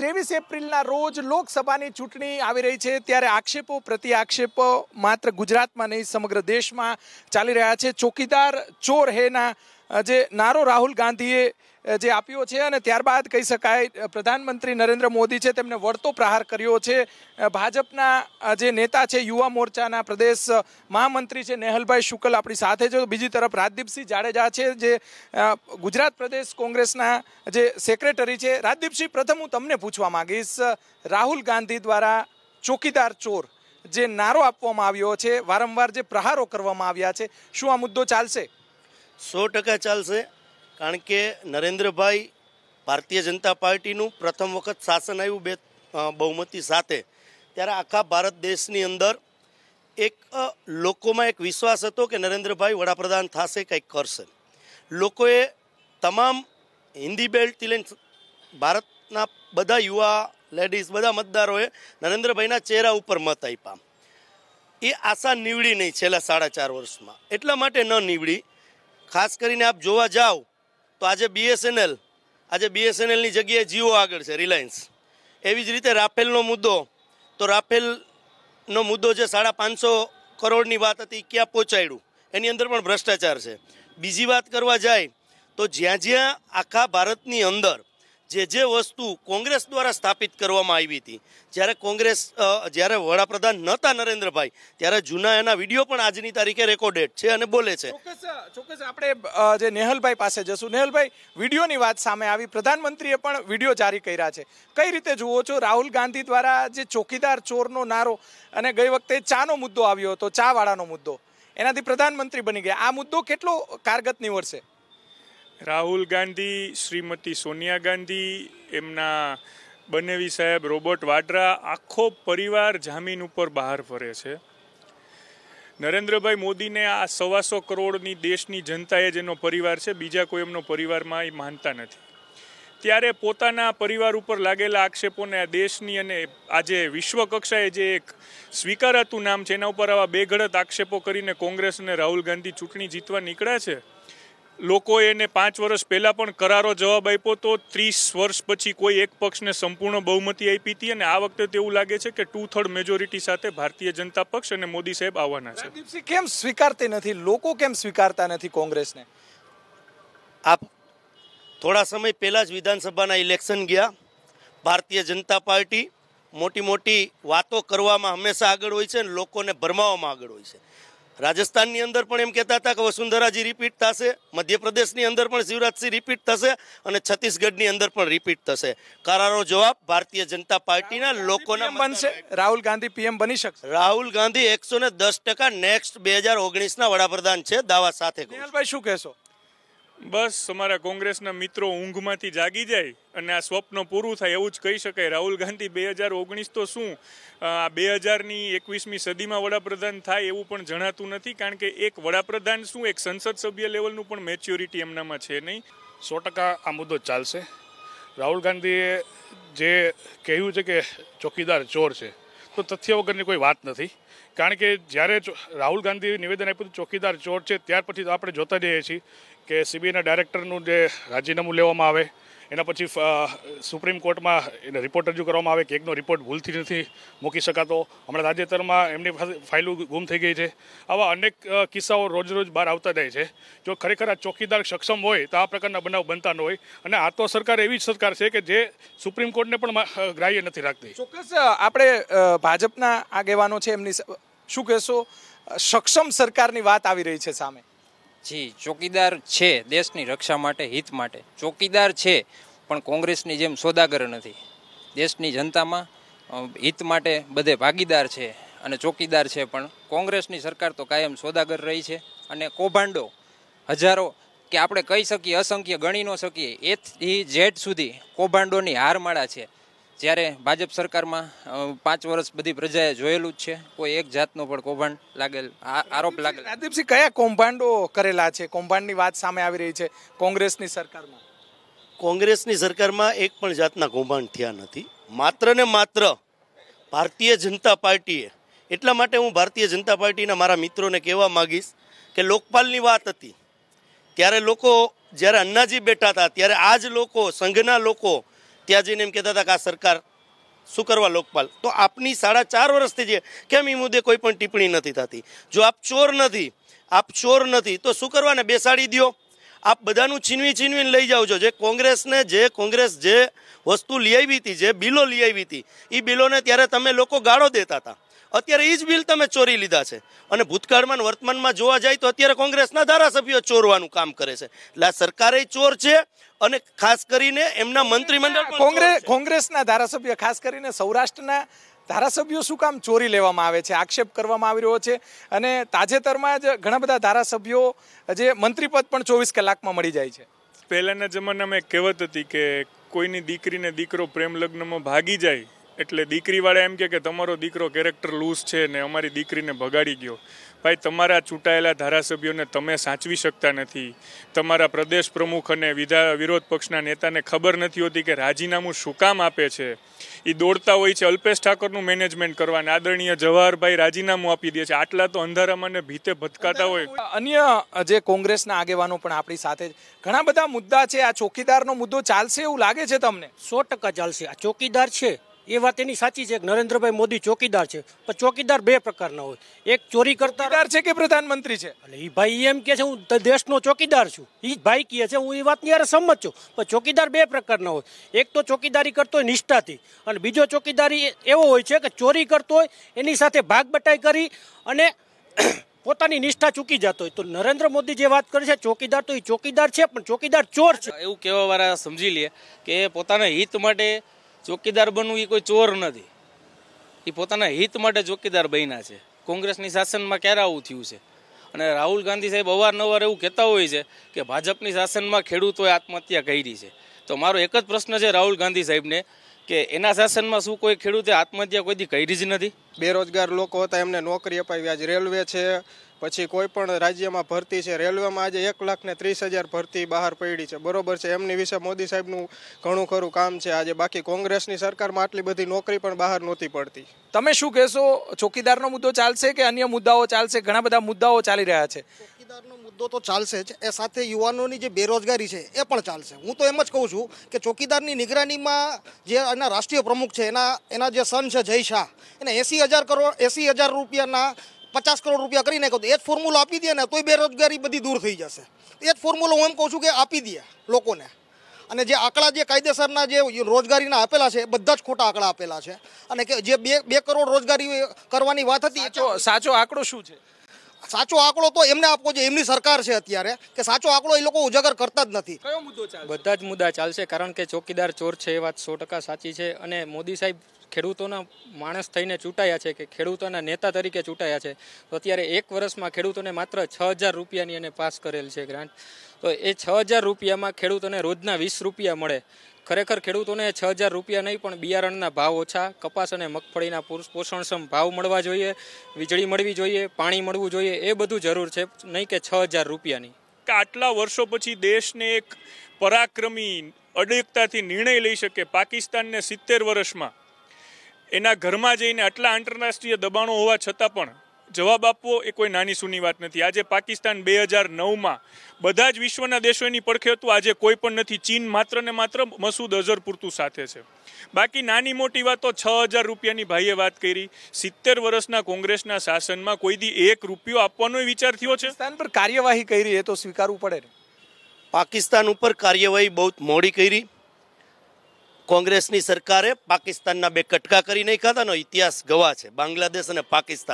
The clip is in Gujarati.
23 એપ્રિલના રોજ લોકસભાની ચૂંટણી આવી રહી છે ત્યારે આક્ષેપો પ્રતિ આક્ષેપો માત્ર ગુજરાતમાં નહીં સમગ્ર દેશમાં ચાલી રહ્યા છે। ચોકીદાર ચોર હેના જે નારો રાહુલ ગાંધીએ જે આપ્યો છે અને ત્યારબાદ કહી શકાય પ્રધાનમંત્રી નરેન્દ્ર મોદી છે તેમને વળતો પ્રહાર કર્યો છે। ભાજપના જે નેતા છે યુવા મોરચાના પ્રદેશ મહામંત્રી છે નેહલભાઈ શુકલ આપણી સાથે છે। બીજી તરફ રાજદીપસિંહ જાડેજા છે જે ગુજરાત પ્રદેશ કોંગ્રેસના જે સેક્રેટરી છે। રાજદીપસિંહ, પ્રથમ હું તમને પૂછવા માંગીશ, રાહુલ ગાંધી દ્વારા ચોકીદાર ચોર જે નારો આપવામાં આવ્યો છે, વારંવાર જે પ્રહારો કરવામાં આવ્યા છે, શું આ મુદ્દો ચાલશે? 100% ચાલશે, કારણ કે નરેન્દ્રભાઈ ભારતીય જનતા પાર્ટીનું પ્રથમ વખત શાસન આવ્યું બહુમતી સાથે, ત્યારે આખા ભારત દેશની અંદર એક લોકોમાં એક વિશ્વાસ હતો કે નરેન્દ્રભાઈ વડાપ્રધાન થશે, કંઈક કરશે। લોકોએ તમામ હિન્દી બેલ્ટથી લઈને ભારતના બધા યુવા લેડીઝ બધા મતદારોએ નરેન્દ્રભાઈના ચહેરા ઉપર મત આપ્યા। એ આશા નીવડી નહીં છેલ્લા 4.5 વર્ષમાં, એટલા માટે ન નીવડી। ખાસ કરીને આપ જોવા જાઓ તો આજે બીએસએનએલની જગ્યાએ જીઓ આગળ છે, રિલાયન્સ। એવી જ રીતે રાફેલનો મુદ્દો, તો રાફેલનો મુદ્દો જે 550 કરોડની વાત હતી ક્યાં પહોંચાડ્યું, એની અંદર પણ ભ્રષ્ટાચાર છે। બીજી વાત કરવા જાય તો જ્યાં આખા ભારતની અંદર જે વસ્તુ કોંગ્રેસ દ્વારા સ્થાપિત કરવામાં આવી હતી, જ્યારે વડાપ્રધાન નહોતા નરેન્દ્રભાઈ, ત્યારે જૂના એના વિડીયો પણ આજની તારીખે રેકોર્ડેડ છે અને બોલે છે। ચોક્કસ આપણે જે નેહલભાઈ પાસે જશું। નેહલભાઈ, વિડીયોની વાત સામે આવી, પ્રધાનમંત્રીએ પણ વિડીયો જારી કર્યા છે, કઈ રીતે જુઓ છો રાહુલ ગાંધી દ્વારા જે ચોકીદાર ચોરનો નારો, અને ગઈ વખતે ચાનો મુદ્દો આવ્યો હતો, ચા વાળાનો મુદ્દો, એનાથી પ્રધાનમંત્રી બની ગયા, આ મુદ્દો કેટલો કારગત નીવડશે? રાહુલ ગાંધી, શ્રીમતી સોનિયા ગાંધી, એમના બનેવી સાહેબ રોબર્ટ વાડ્રા, આખો પરિવાર જામીન ઉપર બહાર ફરે છે। નરેન્દ્રભાઈ મોદીને આ 125 કરોડની દેશની જનતાએ જેનો પરિવાર છે, બીજા કોઈ એમનો પરિવારમાં એ માનતા નથી। ત્યારે પોતાના પરિવાર ઉપર લાગેલા આક્ષેપોને આ દેશની અને આજે વિશ્વ કક્ષાએ જે એક સ્વીકારાતું નામ છે એના ઉપર આવા બેઘડત આક્ષેપો કરીને કોંગ્રેસ અને રાહુલ ગાંધી ચૂંટણી જીતવા નીકળ્યા છે। લોકોએ એને 5 વર્ષ પહેલાં પણ કરારો જવાબ આપ્યો તો 30 વર્ષ પછી કોઈ એક પક્ષને સંપૂર્ણ બહુમતી આપી હતી, અને આ વખતે તો એવું લાગે છે કે 2/3 મેજોરિટી સાથે ભારતીય જનતા પક્ષ અને મોદી સાહેબ આવવાના છે। રાજદીપસિંહ, કેમ સ્વીકારતી નથી, લોકો કેમ સ્વીકારતા નથી કોંગ્રેસને? આપ થોડા સમય પહેલાં જ વિધાનસભાના ઇલેક્શન ગયા, ભારતીય જનતા પાર્ટી મોટી વાતો કરવામાં હંમેશા આગળ હોય છે અને લોકોને ભરમાવવામાં આગળ હોય છે। રાજસ્થાનની અંદર પણ એમ કહેતા હતા કે વસુંધરાજી રિપીટ થશે, મધ્યપ્રદેશની અંદર પણ શિવરાજસિંહ રિપીટ થશે અને છત્તીસગઢની અંદર પણ રિપીટ થશે। કરારો જવાબ ભારતીય જનતા પાર્ટીના લોકોના બનશે। રાહુલ ગાંધી પીએમ બની શકશે? રાહુલ ગાંધી 110% નેક્સ્ટ 2019ના વડાપ્રધાન છે, દાવા સાથે। નેહલભાઈ, શું કહેશો? બસ અમારા કોંગ્રેસના મિત્રો ઊંઘમાંથી જાગી જાય અને આ સ્વપ્ન પૂરું થાય એવું જ કહી શકાય। રાહુલ ગાંધી 2019 તો શું, 2021મી સદીમાં વડાપ્રધાન થાય એવું પણ જણાતું નથી, કારણ કે એક વડાપ્રધાન શું, એક સંસદ સભ્ય લેવલનું પણ મેચ્યોરિટી એમનામાં છે નહીં। 100% આ મુદ્દો ચાલશે। રાહુલ ગાંધીએ જે કહ્યું છે કે ચોકીદાર ચોર છે, તો તથ્ય વગરની કોઈ વાત નથી, કારણ કે જ્યારે રાહુલ ગાંધીએ નિવેદન આપ્યું ચોકીદાર ચોર છે, ત્યાર પછી તો આપણે જોતા જઈએ છીએ કે સીબીઆઈના ડાયરેક્ટરનું જે રાજીનામું લેવામાં આવે, એના પછી સુપ્રીમ કોર્ટમાં એને રિપોર્ટ રજૂ કરવામાં આવે કે એકનો રિપોર્ટ ભૂલથી નથી મૂકી શકાતો। હમણાં તાજેતરમાં એમની ફાઇલો ગુમ થઈ ગઈ છે। આવા અનેક કિસ્સાઓ રોજ બહાર આવતા જાય છે। જો ખરેખર આ ચોકીદાર સક્ષમ હોય તો આ પ્રકારના બનાવ બનતા ન હોય, અને આ તો સરકાર એવી જ સરકાર છે કે જે સુપ્રીમ કોર્ટને પણ ગ્રાહ્ય નથી રાખતી। ચોક્કસ આપણે ભાજપના આગેવાનો છે, એમની શું કહેશો? સક્ષમ સરકારની વાત આવી રહી છે સામે। જી, ચોકીદાર છે દેશની રક્ષા માટે, હિત માટે ચોકીદાર છે, પણ કોંગ્રેસની જેમ સોદાગર નથી। દેશની જનતામાં હિત માટે બધે ભાગીદાર છે અને ચોકીદાર છે, પણ કોંગ્રેસની સરકાર તો કાયમ સોદાગર રહી છે। અને કૌભાંડો હજારો, કે આપણે કહી શકીએ અસંખ્ય, ગણી ન શકીએ, એથી ઝેડ સુધી કૌભાંડોની હારમાળા છે। જ્યારે ભાજપ સરકારમાં 5 વર્ષ બધી પ્રજાએ જોયેલું જ છે, કોઈ એક જાતનો પણ કૌભાંડ લાગેલ, આરોપ લાગેલ। રાજદીપસિંહ, કયા કૌભાંડો કરેલા છે? કૌભાંડની વાત સામે આવી રહી છે કોંગ્રેસની સરકારમાં। કોંગ્રેસની સરકારમાં એક પણ જાતના કૌભાંડ થયા નથી, માત્ર ને માત્ર ભારતીય જનતા પાર્ટીએ। એટલા માટે હું ભારતીય જનતા પાર્ટીના મારા મિત્રોને કહેવા માગીશ કે લોકપાલની વાત હતી ત્યારે લોકો જ્યારે અન્નાજી બેઠા હતા ત્યારે આ જ લોકો, સંઘના લોકો ત્યાં જઈને એમ કહેતા હતા કે આ સરકાર શું કરવા લોકપાલ. તો આપની 4.5 વર્ષથી જે કેમ એ મુદ્દે કોઈ પણ ટિપ્પણી નથી થતી? જો આપ ચોર નથી તો શું કરવાને બેસાડી દો. આપ બધાનું છીનવીને લઈ જાઓ છો. જે કોંગ્રેસ જે વસ્તુ લઈ આવી હતી, જે બિલો લઈ આવી હતી, એ બિલોને ત્યારે તમે લોકો ગાળો દેતા હતા. અત્યારે એ જ બિલ તમે ચોરી લીધા છે. અને ભૂતકાળમાં અને વર્તમાનમાં જોવા જાય તો અત્યારે કોંગ્રેસના ધારાસભ્યો ચોરવાનું કામ કરે છે. એટલે આ સરકારે ચોર છે અને ખાસ કરીને એમના મંત્રીમંડળ કોંગ્રેસના ધારાસભ્ય, ખાસ કરીને સૌરાષ્ટ્રના ધારાસભ્યો શું કામ ચોરી લેવામાં આવે છે, આક્ષેપ કરવામાં આવી રહ્યો છે. અને તાજેતરમાં જ ઘણા બધા ધારાસભ્યો જે મંત્રીપદ પણ 24 કલાકમાં મળી જાય છે. પહેલાના જમાનામાં એક કહેવત હતી કે કોઈની દીકરીને દીકરો પ્રેમ લગ્નમાં ભાગી જાય એટલે દીકરીવાળા એમ કે તમારો દીકરો કેરેક્ટર લૂઝ છે ને અમારી દીકરીને ભગાડી ગયો. ભાઈ, તમારા ચૂંટાયેલા ધારાસભ્યોને તમે સાચવી શકતા નથી. તમારા પ્રદેશ પ્રમુખ અને વિરોધ પક્ષના નેતાને ખબર નથી હોતી કે રાજીનામું શું કામ આપે છે. એ દોડતા હોય છે અલ્પેશ ઠાકોરનું મેનેજમેન્ટ કરવાને. આદરણીય જવાહરભાઈ રાજીનામું આપી દે છે. આટલા તો અંધારામાં ને ભીતે ભટકાતા હોય. અન્ય જે કોંગ્રેસના આગેવાનો પણ આપણી સાથે ઘણા બધા મુદ્દા છે. આ ચોકીદારનો મુદ્દો ચાલશે એવું લાગે છે તમને? 100% ચાલશે. આ ચોકીદાર છે એ વાત એની સાચી છે કે નરેન્દ્રભાઈ મોદી ચોકીદાર છે, પણ ચોકીદાર બે પ્રકારના હોય. એક ચોરી કરતા છે કે પ્રધાનમંત્રી છે. એટલે એ ભાઈ એમ કે છે હું દેશનો ચોકીદાર છું, એ ભાઈ કહે છે, હું એ વાતની યાર સંમત છું. પણ ચોકીદાર બે પ્રકારના હોય. એક તો ચોકીદારી કરતો હોય નિષ્ઠાથી, અને બીજો ચોકીદારી એવો હોય છે કે ચોરી કરતો હોય એની સાથે ભાગ બટાઈ કરી અને પોતાની નિષ્ઠા ચૂકી જતો હોય. તો નરેન્દ્ર મોદી જે વાત કરે છે ચોકીદાર, તો એ ચોકીદાર છે પણ ચોકીદાર ચોર છે. એવું કહેવા વાળા સમજી લે કે પોતાના હિત માટે ચોકીદાર બનવું એ કોઈ ચોર નથી. એ પોતાના હિત માટે ચોકીદાર બન્યા છે. કોંગ્રેસની શાસનમાં ક્યારે આવું થયું છે? અને રાહુલ ગાંધી સાહેબ અવારનવાર એવું કહેતા હોય છે કે ભાજપની શાસનમાં ખેડૂતોએ આત્મહત્યા કરી છે. તો મારો એક જ પ્રશ્ન છે રાહુલ ગાંધી સાહેબને કે એના શાસનમાં શું કોઈ ખેડૂતે આત્મહત્યા કોઈ દી કરી જ નથી? બેરોજગાર લોકો હતા એમને નોકરી અપાવી. આજે રેલવે છે, પછી કોઈ પણ રાજ્યમાં ભરતી છે. રેલવેમાં આજે 1,30,000 ભરતી બહાર પડી છે. બરોબર છે, એમની વિશે મોદી સાહેબનું ઘણું ખરું કામ છે. આજે બાકી કોંગ્રેસની સરકારમાં આટલી બધી નોકરી પણ બહાર નહોતી પડતી. તમે શું કહેશો? ચોકીદારનો મુદ્દો ચાલશે કે અન્ય મુદ્દાઓ ચાલશે? ઘણા બધા મુદ્દાઓ ચાલી રહ્યા છે. ચોકીદારનો મુદ્દો તો ચાલશે જ, એ સાથે યુવાનોની જે બેરોજગારી છે એ પણ ચાલશે. હું તો એમ જ કહું છું કે ચોકીદારની નિગરાનીમાં જે એના રાષ્ટ્રીય પ્રમુખ છે એના જે સન છે જય શાહ, એને 80,000 રૂપિયાના 50 કરોડ રૂપિયા કરી નાખ્યો. તો એ જ ફોર્મ્યુલો આપી દે ને તોય બેરોજગારી બધી દૂર થઈ જશે. એ જ ફોર્મ્યુલો હું એમ કહું છું કે આપી દે લોકોને. અને જે આંકડા જે કાયદેસરના જે રોજગારીના આપેલા છે એ બધા જ ખોટા આંકડા આપેલા છે. અને કે જે 2 કરોડ રોજગારી કરવાની વાત હતી, સાચો આંકડો શું છે? સાચો આંકડો તો એમને આપવો જોઈએ. એમની સરકાર છે અત્યારે, કે સાચો આંકડો એ લોકો ઉજાગર કરતા જ નથી. કયો મુદ્દો ચાલશે? બધા જ મુદ્દા ચાલશે, કારણ કે ચોકીદાર ચોર છે એ વાત 100% સાચી છે. અને મોદી સાહેબ ખેડૂતોના માણસ થઈને ચૂંટાયા છે, કે ખેડૂતોના નેતા તરીકે ચૂંટાયા છે. તો અત્યારે 1 વર્ષમાં ખેડૂતોને માત્ર 6,000 રૂપિયાની એને પાસ કરેલ છે ગ્રાન્ટ. તો એ 6,000 રૂપિયામાં ખેડૂતોને રોજના 20 રૂપિયા મળે. ખરેખર ખેડૂતોને 6,000 રૂપિયા નહીં પણ બિયારણના ભાવ ઓછા, કપાસ અને મગફળીના પોષણક્ષમ ભાવ મળવા જોઈએ, વીજળી મળવી જોઈએ, પાણી મળવું જોઈએ. એ બધું જરૂર છે, નહીં કે 6,000 રૂપિયાની. આટલા વર્ષો પછી દેશને એક પરાક્રમી અડગતાથી નિર્ણય લઈ શકે. પાકિસ્તાનને 70 વર્ષમાં એના ઘરમાં જઈને આટલા આંતરરાષ્ટ્રીય દબાણો હોવા છતાં પણ જવાબ આપવો એ કોઈ નાની સૂની વાત નથી. આજે પાકિસ્તાન 2009માં બધા જ વિશ્વના દેશો એની પડખે હતું. આજે કોઈ પણ નથી. ચીન માત્ર ને માત્ર મસૂદ અઝહર પૂરતું સાથે છે. બાકી નાની મોટી વાતો 6,000 રૂપિયાની ભાઈએ વાત કરી. 70 વર્ષના કોંગ્રેસના શાસનમાં કોઈ દી 1 રૂપિયો આપવાનો વિચાર થયો છે? પાકિસ્તાન પર કાર્યવાહી કરી એ તો સ્વીકારવું પડે ને. પાકિસ્તાન ઉપર કાર્યવાહી બહુ મોડી કરી. કોંગ્રેસની સરકારે પાકિસ્તાનના 2 કટકા કરી નાખ્યા હતા. ઇતિહાસ ગવાહ છે, બાંગ્લાદેશ અને પાકિસ્તાન.